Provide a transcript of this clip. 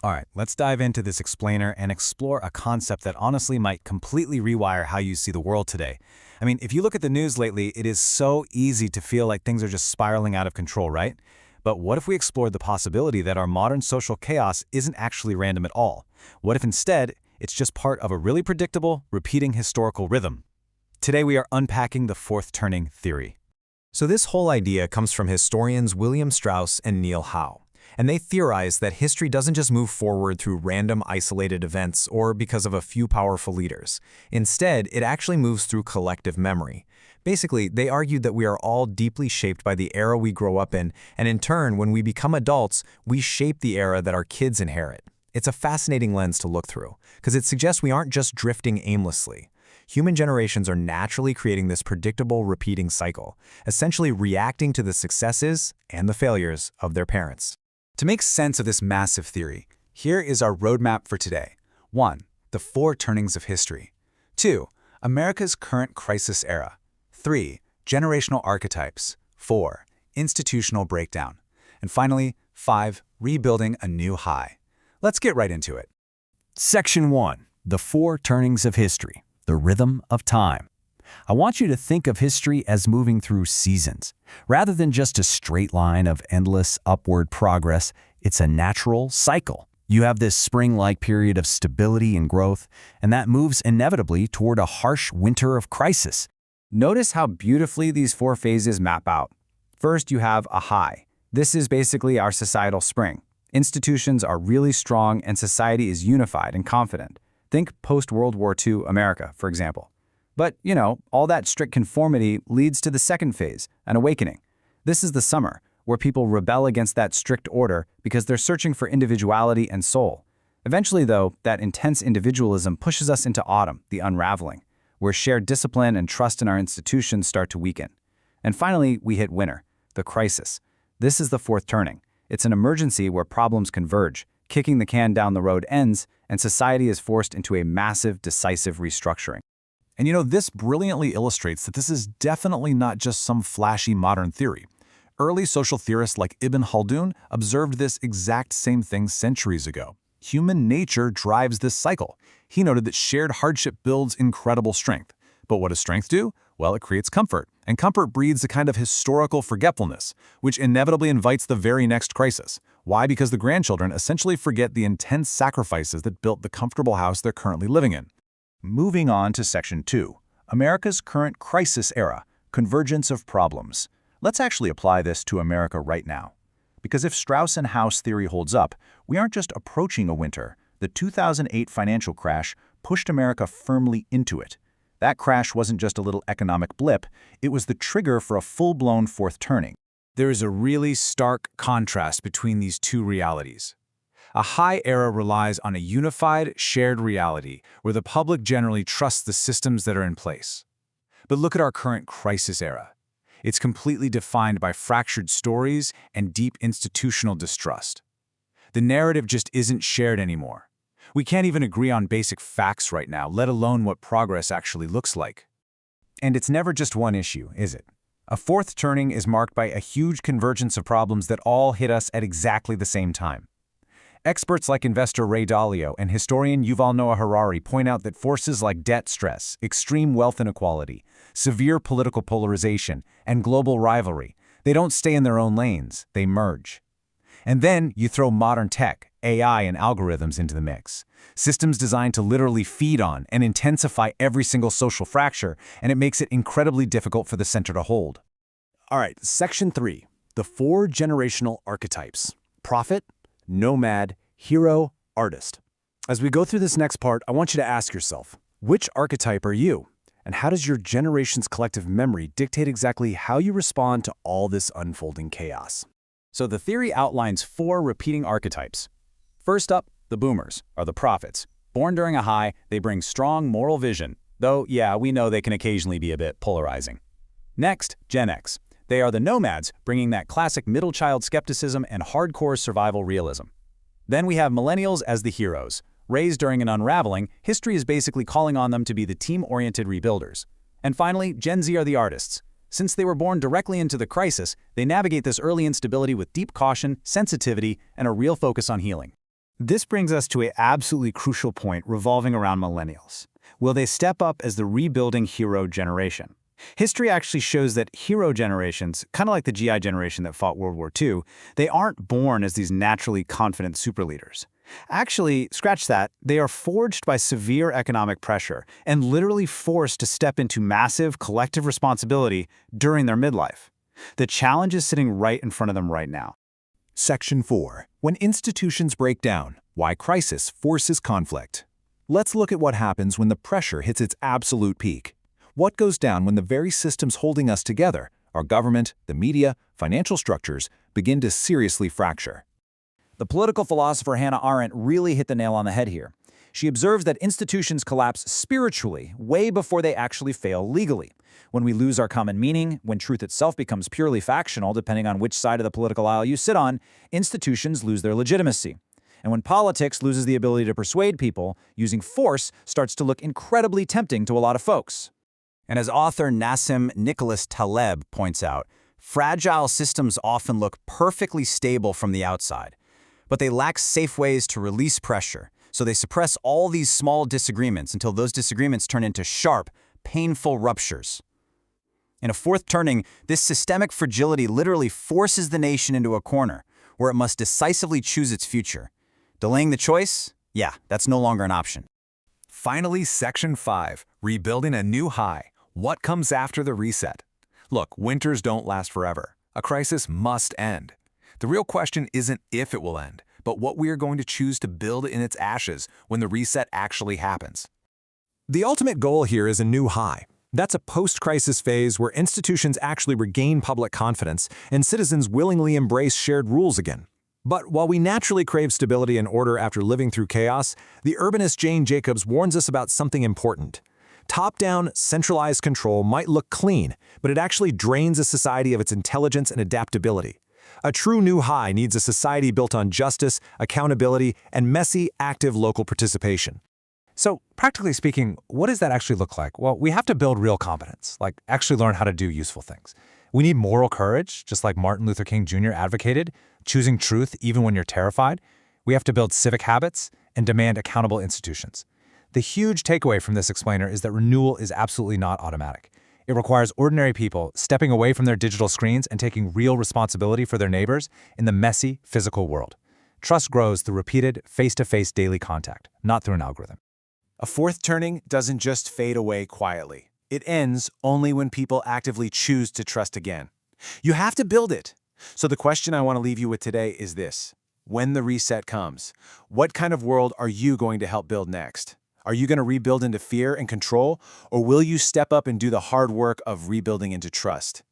All right, let's dive into this explainer and explore a concept that honestly might completely rewire how you see the world today. I mean, if you look at the news lately, it is so easy to feel like things are just spiraling out of control, right? But what if we explored the possibility that our modern social chaos isn't actually random at all? What if instead, it's just part of a really predictable, repeating historical rhythm? Today we are unpacking the fourth turning theory. So this whole idea comes from historians William Strauss and Neil Howe. And they theorize that history doesn't just move forward through random isolated events or because of a few powerful leaders. Instead, it actually moves through collective memory. Basically, they argued that we are all deeply shaped by the era we grow up in, and in turn, when we become adults, we shape the era that our kids inherit. It's a fascinating lens to look through, because it suggests we aren't just drifting aimlessly. Human generations are naturally creating this predictable, repeating cycle, essentially reacting to the successes and the failures of their parents. To make sense of this massive theory, here is our roadmap for today. 1. The four turnings of history. 2. America's current crisis era. 3. Generational archetypes. 4. Institutional breakdown. And finally, 5. Rebuilding a new high. Let's get right into it. Section 1. The four turnings of history. The rhythm of time. I want you to think of history as moving through seasons. Rather than just a straight line of endless upward progress, it's a natural cycle. You have this spring-like period of stability and growth, and that moves inevitably toward a harsh winter of crisis. Notice how beautifully these four phases map out. First, you have a high. This is basically our societal spring. Institutions are really strong and society is unified and confident. Think post-World War II America, for example. But, all that strict conformity leads to the second phase, an awakening. This is the summer, where people rebel against that strict order because they're searching for individuality and soul. Eventually, though, that intense individualism pushes us into autumn, the unraveling, where shared discipline and trust in our institutions start to weaken. And finally, we hit winter, the crisis. This is the fourth turning. It's an emergency where problems converge, kicking the can down the road ends, and society is forced into a massive, decisive restructuring. And this brilliantly illustrates that this is definitely not just some flashy modern theory. Early social theorists like Ibn Khaldun observed this exact same thing centuries ago. Human nature drives this cycle. He noted that shared hardship builds incredible strength. But what does strength do? Well, it creates comfort. And comfort breeds a kind of historical forgetfulness, which inevitably invites the very next crisis. Why? Because the grandchildren essentially forget the intense sacrifices that built the comfortable house they're currently living in. Moving on to Section 2, America's current crisis era, convergence of problems. Let's actually apply this to America right now. Because if Strauss and Howe's theory holds up, we aren't just approaching a winter. The 2008 financial crash pushed America firmly into it. That crash wasn't just a little economic blip, it was the trigger for a full-blown fourth turning. There is a really stark contrast between these two realities. A high era relies on a unified, shared reality where the public generally trusts the systems that are in place. But look at our current crisis era. It's completely defined by fractured stories and deep institutional distrust. The narrative just isn't shared anymore. We can't even agree on basic facts right now, let alone what progress actually looks like. And it's never just one issue, is it? A fourth turning is marked by a huge convergence of problems that all hit us at exactly the same time. Experts like investor Ray Dalio and historian Yuval Noah Harari point out that forces like debt stress, extreme wealth inequality, severe political polarization, and global rivalry, they don't stay in their own lanes, they merge. And then you throw modern tech, AI, and algorithms into the mix. Systems designed to literally feed on and intensify every single social fracture, and it makes it incredibly difficult for the center to hold. All right, Section 3, the four generational archetypes: prophet, nomad, hero, artist. As we go through this next part, I want you to ask yourself, which archetype are you? And how does your generation's collective memory dictate exactly how you respond to all this unfolding chaos? So the theory outlines four repeating archetypes. First up, the boomers, are the prophets. Born during a high, they bring strong moral vision, though, yeah, we know they can occasionally be a bit polarizing. Next, Gen X. They are the nomads, bringing that classic middle child skepticism and hardcore survival realism. Then we have millennials as the heroes. Raised during an unraveling, history is basically calling on them to be the team-oriented rebuilders. And finally, Gen Z are the artists. Since they were born directly into the crisis, they navigate this early instability with deep caution, sensitivity, and a real focus on healing. This brings us to an absolutely crucial point revolving around millennials. Will they step up as the rebuilding hero generation? History actually shows that hero generations, kind of like the GI generation that fought World War II, they aren't born as these naturally confident superleaders. Actually, scratch that, they are forged by severe economic pressure and literally forced to step into massive collective responsibility during their midlife. The challenge is sitting right in front of them right now. Section 4. When institutions break down, why crisis forces conflict. Let's look at what happens when the pressure hits its absolute peak. What goes down when the very systems holding us together, our government, the media, financial structures, begin to seriously fracture? The political philosopher Hannah Arendt really hit the nail on the head here. She observes that institutions collapse spiritually way before they actually fail legally. When we lose our common meaning, when truth itself becomes purely factional depending on which side of the political aisle you sit on, institutions lose their legitimacy. And when politics loses the ability to persuade people, using force starts to look incredibly tempting to a lot of folks. And as author Nassim Nicholas Taleb points out, fragile systems often look perfectly stable from the outside, but they lack safe ways to release pressure, so they suppress all these small disagreements until those disagreements turn into sharp, painful ruptures. In a fourth turning, this systemic fragility literally forces the nation into a corner where it must decisively choose its future. Delaying the choice? Yeah, that's no longer an option. Finally, Section 5, Rebuilding a New High. What comes after the reset? Look, winters don't last forever. A crisis must end. The real question isn't if it will end, but what we are going to choose to build in its ashes when the reset actually happens. The ultimate goal here is a new high. That's a post-crisis phase where institutions actually regain public confidence and citizens willingly embrace shared rules again. But while we naturally crave stability and order after living through chaos, the urbanist Jane Jacobs warns us about something important. Top-down, centralized control might look clean, but it actually drains a society of its intelligence and adaptability. A true new high needs a society built on justice, accountability, and messy, active local participation. So, practically speaking, what does that actually look like? Well, we have to build real competence, like actually learn how to do useful things. We need moral courage, just like Martin Luther King Jr. advocated, choosing truth even when you're terrified. We have to build civic habits and demand accountable institutions. The huge takeaway from this explainer is that renewal is absolutely not automatic. It requires ordinary people stepping away from their digital screens and taking real responsibility for their neighbors in the messy, physical world. Trust grows through repeated, face-to-face daily contact, not through an algorithm. A fourth turning doesn't just fade away quietly. It ends only when people actively choose to trust again. You have to build it. So the question I want to leave you with today is this. When the reset comes, what kind of world are you going to help build next? Are you going to rebuild into fear and control, or will you step up and do the hard work of rebuilding into trust?